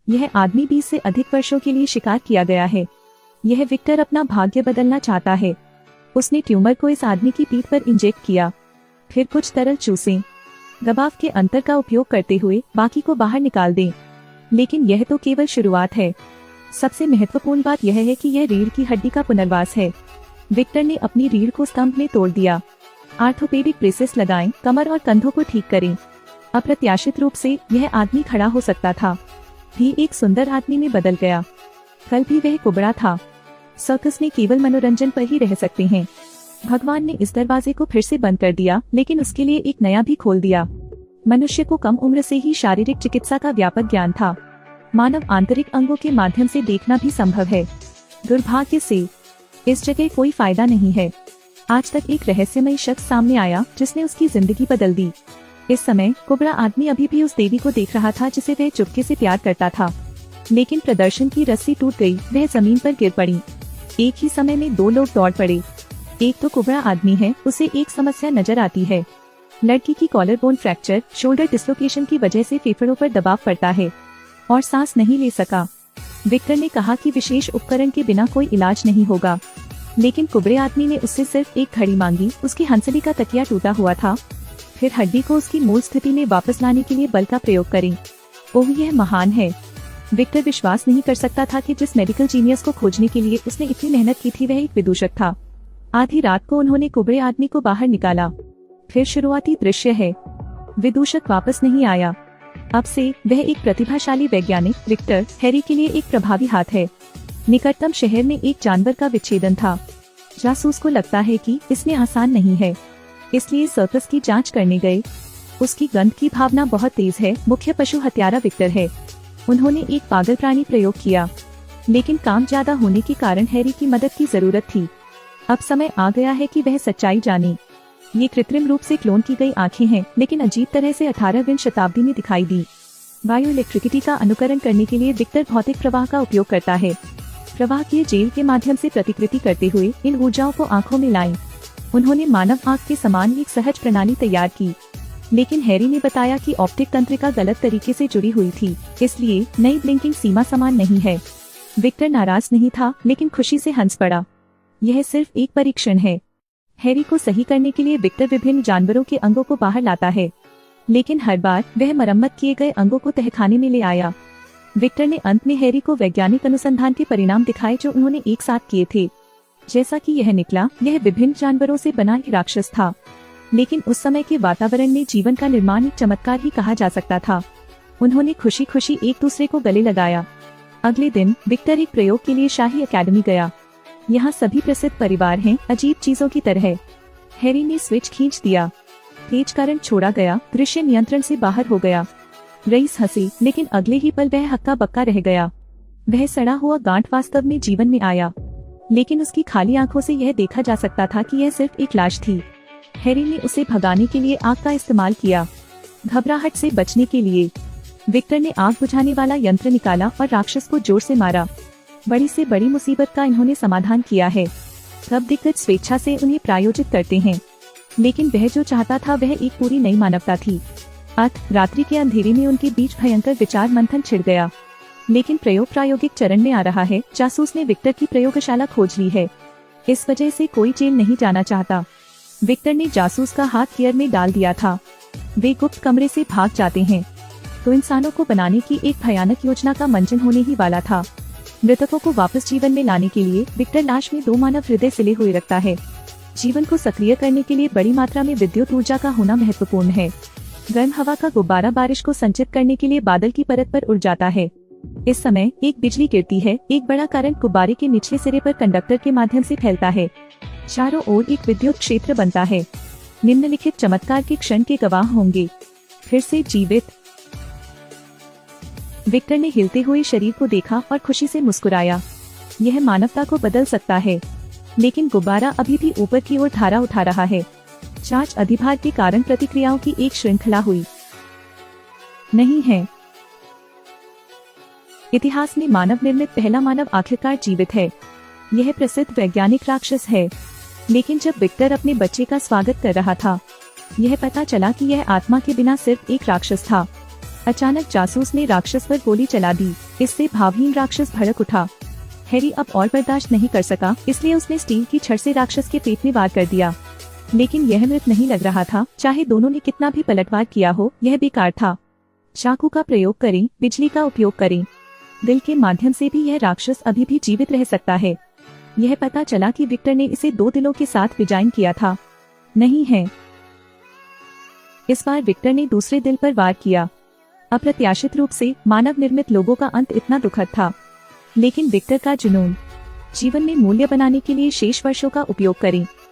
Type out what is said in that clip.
यह आदमी 20 से अधिक वर्षों के लिए शिकार किया गया है। यह विक्टर अपना भाग्य बदलना चाहता है। उसने ट्यूमर को इस आदमी की पीठ पर इंजेक्ट किया, फिर कुछ तरल चूसें, दबाव के अंतर का उपयोग करते हुए बाकी को बाहर निकाल दें। लेकिन यह तो केवल शुरुआत है। सबसे महत्वपूर्ण बात यह है कि यह रीढ़ की हड्डी का पुनर्वास है। विक्टर ने अपनी रीढ़ को स्तंभ में तोड़ दिया। आर्थोपेडिक ब्रेसेस लगाएं, कमर और कंधों को ठीक करें। अप्रत्याशित रूप से यह आदमी खड़ा हो सकता था, भी एक सुंदर आदमी में बदल गया। कल भी वह कुबड़ा था। सर्कस में केवल मनोरंजन पर ही रह सकते हैं। भगवान ने इस दरवाजे को फिर से बंद कर दिया, लेकिन उसके लिए एक नया भी खोल दिया। मनुष्य को कम उम्र से ही शारीरिक चिकित्सा का व्यापक ज्ञान था। मानव आंतरिक अंगों के माध्यम से देखना भी संभव है। दुर्भाग्य से इस जगह कोई फायदा नहीं है। आज तक एक रहस्यमयी शख्स सामने आया जिसने उसकी जिंदगी बदल दी। इस समय कुबड़ा आदमी अभी भी उस देवी को देख रहा था जिसे वह चुपके से प्यार करता था। लेकिन प्रदर्शन की रस्सी टूट गई, वह जमीन पर गिर पड़ी। एक ही समय में दो लोग दौड़ पड़े। एक तो कुबड़ा आदमी है, उसे एक समस्या नजर आती है। लड़की की collar bone fracture, shoulder dislocation की वजह से फेफड़ों पर दबाव पड़ता है और सांस नहीं ले सका। विक्टर ने कहा कि विशेष उपकरण के बिना कोई इलाज नहीं होगा। लेकिन कुबड़े आदमी ने उससे सिर्फ एक घड़ी मांगी। उसकी हंसली का तकिया टूटा हुआ था। फिर हड्डी को उसकी मूल स्थिति में वापस लाने के लिए बल का प्रयोग करें। ओह, यह महान है। विक्टर विश्वास नहीं कर सकता था कि जिस मेडिकल जीनियस को खोजने के लिए उसने इतनी मेहनत की थी वह एक विदूषक था। आधी रात को उन्होंने कुबड़े आदमी को बाहर निकाला। फिर शुरुआती दृश्य है। विदूषक वापस नहीं आया। अब से वह एक प्रतिभाशाली वैज्ञानिक विक्टर हैरी के लिए एक प्रभावी हाथ है। निकटतम शहर में एक जानवर का विच्छेदन था। जासूस को लगता है कि इसमें आसान नहीं है, इसलिए सर्कस की जांच करने गए। उसकी गंध की भावना बहुत तेज है। मुख्य पशु हत्यारा विक्टर है। उन्होंने एक पागल प्राणी प्रयोग किया, लेकिन काम ज्यादा होने के कारण हैरी की मदद की जरूरत थी। अब समय आ गया है कि वह सच्चाई जाने। ये कृत्रिम रूप से क्लोन की गई आँखें हैं, लेकिन अजीब तरह से 18वीं शताब्दी में दिखाई दी। बायो इलेक्ट्रिसिटी का अनुकरण करने के लिए विक्टर भौतिक प्रवाह का उपयोग करता है। प्रवाह के जेल के माध्यम से प्रतिकृति करते हुए इन ऊर्जाओं को आंखों में लाएं। उन्होंने मानव आंख के समान एक सहज प्रणाली तैयार की, लेकिन हैरी ने बताया कि ऑप्टिक तंत्रिका गलत तरीके से जुड़ी हुई थी, इसलिए नई ब्लिंकिंग सीमा समान नहीं है। विक्टर नाराज नहीं था, लेकिन खुशी से हंस पड़ा। यह सिर्फ एक परीक्षण है। हैरी को सही करने के लिए विक्टर विभिन्न जानवरों के अंगों को बाहर लाता है, लेकिन हर बार वह मरम्मत किए गए अंगों को तहखाने में ले आया। विक्टर ने अंत में हैरी को वैज्ञानिक अनुसंधान के परिणाम दिखाए जो उन्होंने एक साथ किए थे। जैसा कि यह निकला, यह विभिन्न जानवरों से बना एक राक्षस था, लेकिन उस समय के वातावरण में जीवन का निर्माण एक चमत्कार ही कहा जा सकता था। उन्होंने खुशी खुशी एक दूसरे को गले लगाया। अगले दिन विक्टर एक प्रयोग के लिए शाही अकेडमी गया। यहाँ सभी प्रसिद्ध परिवार हैं, अजीब चीजों की तरह। हैरी ने स्विच खींच दिया, तेज करंट छोड़ा गया, दृश्य नियंत्रण से बाहर हो गया। रईस हंसी, लेकिन अगले ही पल वह हक्का बक्का रह गया। वह सड़ा हुआ गांठ वास्तव में जीवन में आया, लेकिन उसकी खाली आंखों से यह देखा जा सकता था कि यह सिर्फ एक लाश थी। हैरी ने उसे भगाने के लिए आग का इस्तेमाल किया, घबराहट से बचने के लिए। विक्टर ने आग बुझाने वाला यंत्र निकाला और राक्षस को जोर से मारा। बड़ी से बड़ी मुसीबत का इन्होंने समाधान किया है। सब दिग्गज स्वेच्छा से उन्हें प्रायोजित करते हैं, लेकिन वह जो चाहता था वह एक पूरी नई मानवता थी। रात्रि के अंधेरे में उनके बीच भयंकर विचार मंथन छिड़ गया। लेकिन प्रयोग प्रायोगिक चरण में आ रहा है। जासूस ने विक्टर की प्रयोगशाला खोज ली है। इस वजह से कोई जेल नहीं जाना चाहता। विक्टर ने जासूस का हाथ गियर में डाल दिया था। वे गुप्त कमरे से भाग जाते हैं, तो इंसानों को बनाने की एक भयानक योजना का मंचन होने ही वाला था। मृतकों को वापस जीवन में लाने के लिए विक्टर लाश में 2 मानव हृदय सिले हुए रखता है। जीवन को सक्रिय करने के लिए बड़ी मात्रा में विद्युत ऊर्जा का होना महत्वपूर्ण है। गर्म हवा का गुब्बारा बारिश को संचित करने के लिए बादल की परत पर उड़ जाता है। इस समय एक बिजली गिरती है। एक बड़ा करंट गुब्बारे के निचले सिरे पर कंडक्टर के माध्यम से फैलता है। चारों ओर एक विद्युत क्षेत्र बनता है। निम्नलिखित चमत्कार के क्षण के गवाह होंगे। फिर से जीवित। विक्टर ने हिलते हुए शरीर को देखा और खुशी से मुस्कुराया। यह मानवता को बदल सकता है। लेकिन गुब्बारा अभी भी ऊपर की ओर धारा उठा रहा है। चार्ज अधिभार के कारण प्रतिक्रियाओं की एक श्रृंखला हुई नहीं है। इतिहास में मानव निर्मित पहला मानव आखिरकार जीवित है। यह प्रसिद्ध वैज्ञानिक राक्षस है। लेकिन जब विक्टर अपने बच्चे का स्वागत कर रहा था, यह पता चला कि यह आत्मा के बिना सिर्फ एक राक्षस था। अचानक जासूस ने राक्षस पर गोली चला दी। इससे भावहीन राक्षस भड़क उठा। हैरी अब और बर्दाश्त नहीं कर सका, इसलिए उसने स्टील की छड़ से राक्षस के पेट में वार कर दिया। लेकिन यह मृत नहीं लग रहा था। चाहे दोनों ने कितना भी पलटवार किया हो, यह बेकार था। चाकू का प्रयोग करें, बिजली का उपयोग करें, दिल के माध्यम से भी यह राक्षस अभी भी जीवित रह सकता है। यह पता चला कि विक्टर ने इसे 2 दिलों के साथ डिजाइन किया था, नहीं है। इस बार विक्टर ने दूसरे दिल पर वार किया। अप्रत्याशित रूप से मानव निर्मित लोगों का अंत इतना दुखद था, लेकिन विक्टर का जुनून। जीवन में मूल्य बनाने के लिए शेष वर्षों का उपयोग करें।